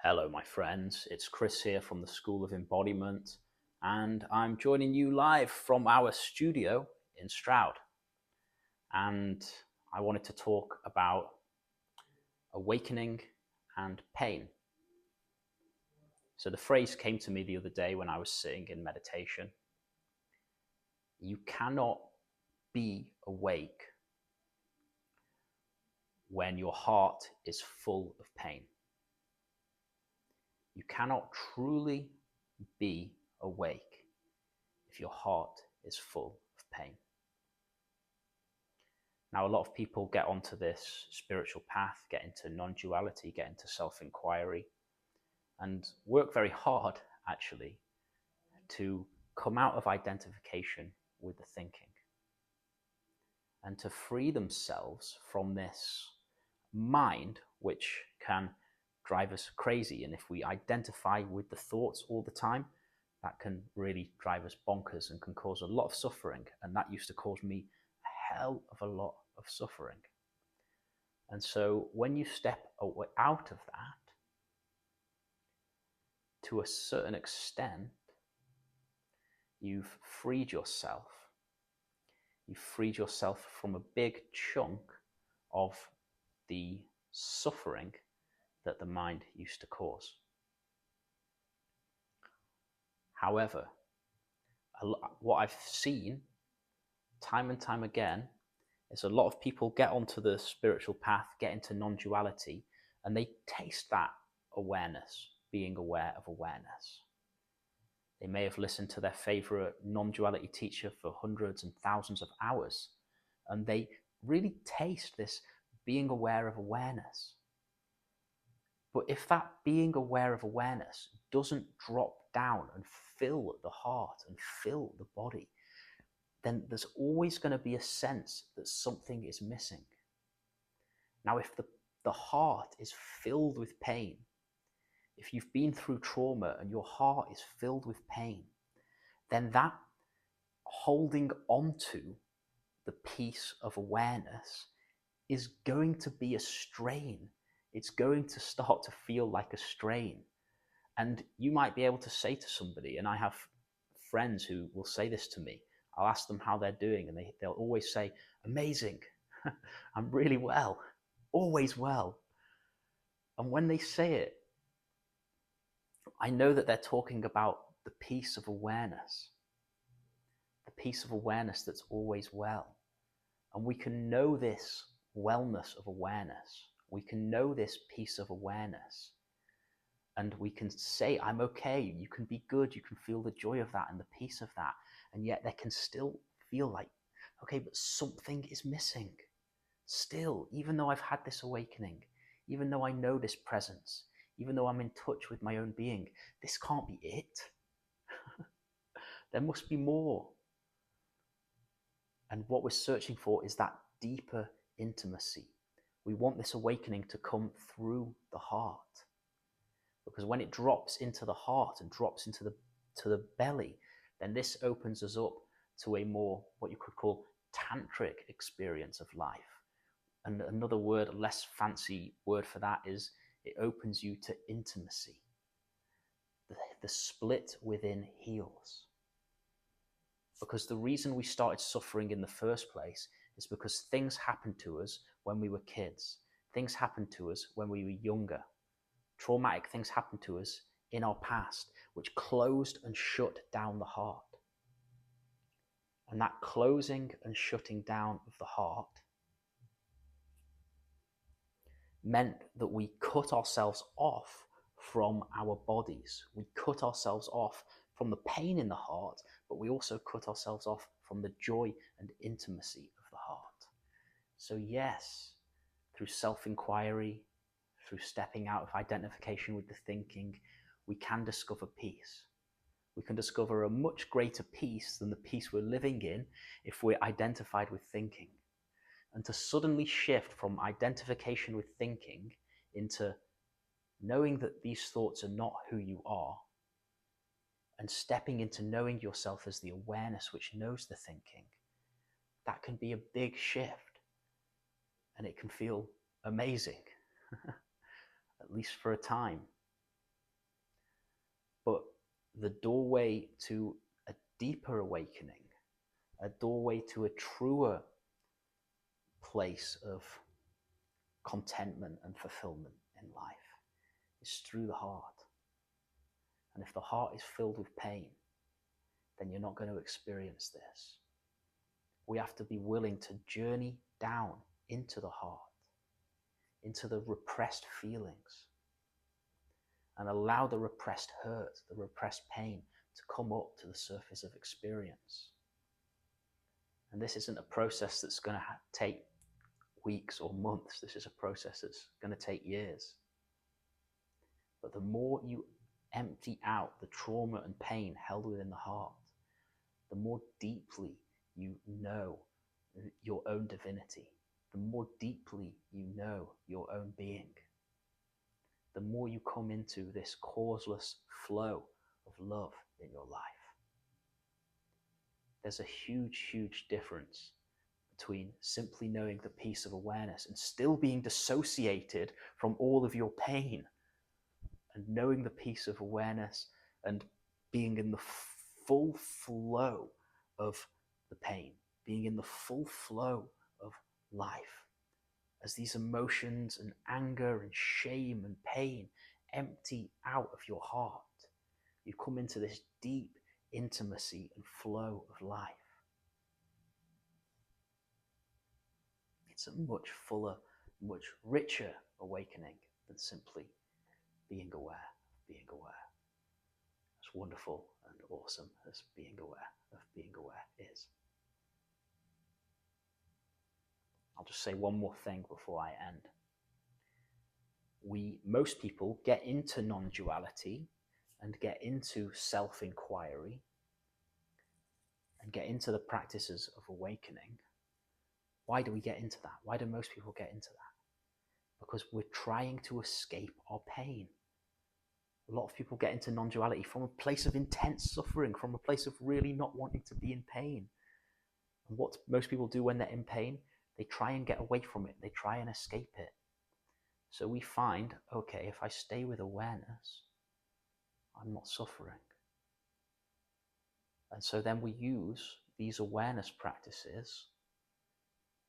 Hello, my friends. It's Chris here from the School of Embodiment, and I'm joining you live from our studio in Stroud. And I wanted to talk about awakening and pain. So the phrase came to me the other day when I was sitting in meditation. You cannot be awake when your heart is full of pain. You cannot truly be awake if your heart is full of pain. Now, a lot of people get onto this spiritual path, get into non-duality, get into self-inquiry, and work very hard, actually, to come out of identification with the thinking and to free themselves from this mind, which can drive us crazy. And if we identify with the thoughts all the time, that can really drive us bonkers and can cause a lot of suffering. And that used to cause me a hell of a lot of suffering. And so when you step out of that, to a certain extent, you've freed yourself. You've freed yourself from a big chunk of the suffering that the mind used to cause. However, what I've seen time and time again is a lot of people get onto the spiritual path, get into non-duality, and they taste that awareness, being aware of awareness. They may have listened to their favorite non-duality teacher for hundreds and thousands of hours, and they really taste this being aware of awareness. But if that being aware of awareness doesn't drop down and fill the heart and fill the body, then there's always going to be a sense that something is missing. Now, if the heart is filled with pain, if you've been through trauma and your heart is filled with pain, then that holding onto the piece of awareness is going to be a strain. It's going to start to feel like a strain. And you might be able to say to somebody, and I have friends who will say this to me, I'll ask them how they're doing, and they'll always say, amazing, I'm really well, always well. And when they say it, I know that they're talking about the piece of awareness that's always well. And we can know this wellness of awareness. We can know this piece of awareness. And we can say, I'm okay, you can be good, you can feel the joy of that and the peace of that. And yet there can still feel like, okay, but something is missing. Still, even though I've had this awakening, even though I know this presence, even though I'm in touch with my own being, this can't be it. There must be more. And what we're searching for is that deeper intimacy. We want this awakening to come through the heart. Because when it drops into the heart and drops into the belly, then this opens us up to a more, what you could call, tantric experience of life. And another word, a less fancy word for that, is it opens you to intimacy. The split within heals. Because the reason we started suffering in the first place is because things happened to us when we were kids. Things happened to us when we were younger. Traumatic things happened to us in our past, which closed and shut down the heart. And that closing and shutting down of the heart meant that we cut ourselves off from our bodies. We cut ourselves off from the pain in the heart, but we also cut ourselves off from the joy and intimacy of the heart. So yes, through self-inquiry, through stepping out of identification with the thinking, we can discover peace. We can discover a much greater peace than the peace we're living in if we're identified with thinking. And to suddenly shift from identification with thinking into knowing that these thoughts are not who you are, and stepping into knowing yourself as the awareness which knows the thinking, that can be a big shift. And it can feel amazing, at least for a time. the doorway to a deeper awakening, a doorway to a truer place of contentment and fulfillment in life is through the heart. And if the heart is filled with pain, then you're not going to experience this. We have to be willing to journey down into the heart, into the repressed feelings, and allow the repressed hurt, the repressed pain to come up to the surface of experience. And this isn't a process that's going to take weeks or months. This is a process that's going to take years. But the more you empty out the trauma and pain held within the heart, the more deeply you know your own divinity, the more deeply you know your own being, the more you come into this causeless flow of love in your life. There's a huge, huge difference between simply knowing the peace of awareness and still being dissociated from all of your pain, and knowing the peace of awareness and being in the full flow of the pain, being in the full flow of life. As these emotions and anger and shame and pain empty out of your heart, you come into this deep intimacy and flow of life. It's a much fuller, much richer awakening than simply being aware of being aware. As wonderful and awesome as being aware of being aware is. I'll just say one more thing before I end. Most people get into non-duality and get into self-inquiry and get into the practices of awakening. Why do we get into that? Why do most people get into that? Because we're trying to escape our pain. A lot of people get into non-duality from a place of intense suffering, from a place of really not wanting to be in pain. And what most people do when they're in pain, they try and get away from it. They try and escape it. So we find, okay, if I stay with awareness, I'm not suffering. And so then we use these awareness practices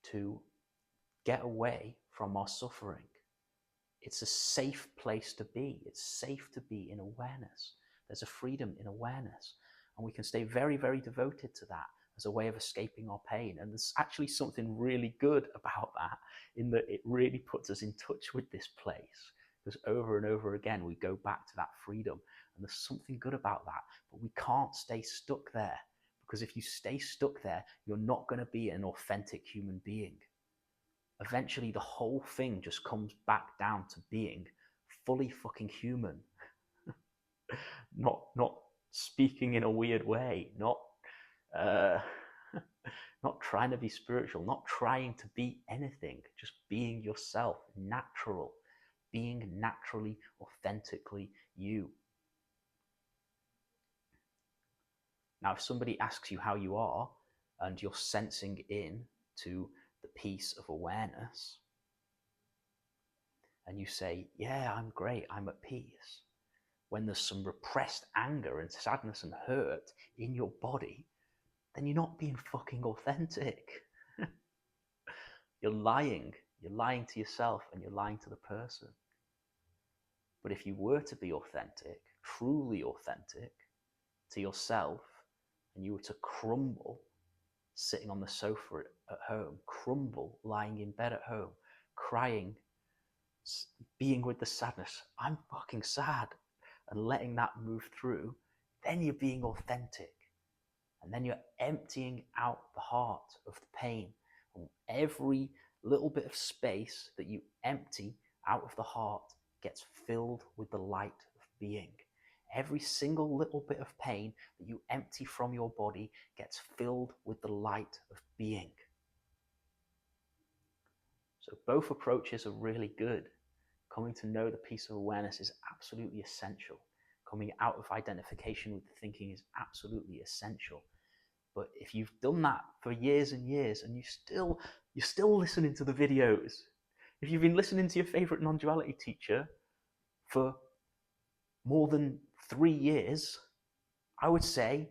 to get away from our suffering. It's a safe place to be. It's safe to be in awareness. There's a freedom in awareness. And we can stay very, very devoted to that as a way of escaping our pain. And there's actually something really good about that, in that it really puts us in touch with this place. Because over and over again, we go back to that freedom. And there's something good about that. But we can't stay stuck there. Because if you stay stuck there, you're not going to be an authentic human being. Eventually, the whole thing just comes back down to being fully fucking human. Not speaking in a weird way, not trying to be spiritual, not trying to be anything, just being yourself, natural, being naturally, authentically you. Now, if somebody asks you how you are and you're sensing in to the peace of awareness, and you say, yeah, I'm great, I'm at peace, when there's some repressed anger and sadness and hurt in your body, then you're not being fucking authentic. You're lying to yourself and you're lying to the person. But if you were to be authentic, truly authentic to yourself, and you were to crumble sitting on the sofa at home, crumble lying in bed at home, crying, being with the sadness, I'm fucking sad, and letting that move through, then you're being authentic. And then you're emptying out the heart of the pain. And every little bit of space that you empty out of the heart gets filled with the light of being. Every single little bit of pain that you empty from your body gets filled with the light of being. So both approaches are really good. Coming to know the peace of awareness is absolutely essential. Coming out of identification with the thinking is absolutely essential. But if you've done that for years and years and you're still listening to the videos, if you've been listening to your favorite non-duality teacher for more than 3 years, I would say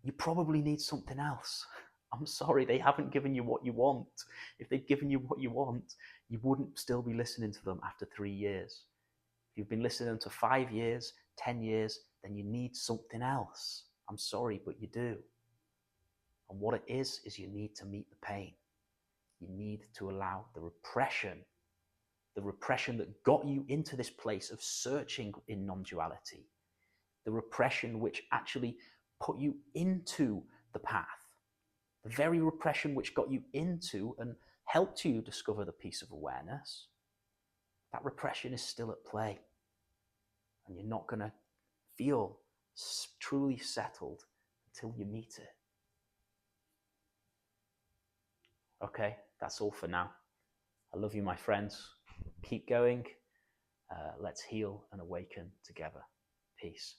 you probably need something else. I'm sorry, they haven't given you what you want. If they'd given you what you want, you wouldn't still be listening to them after 3 years. If you've been listening to 5 years, 10 years, then you need something else. I'm sorry, but you do. And what it is you need to meet the pain. You need to allow the repression that got you into this place of searching in non-duality, the repression which actually put you into the path, the very repression which got you into and helped you discover the peace of awareness, that repression is still at play. And you're not going to feel truly settled until you meet it. Okay, that's all for now. I love you, my friends. Keep going. Let's heal and awaken together. Peace.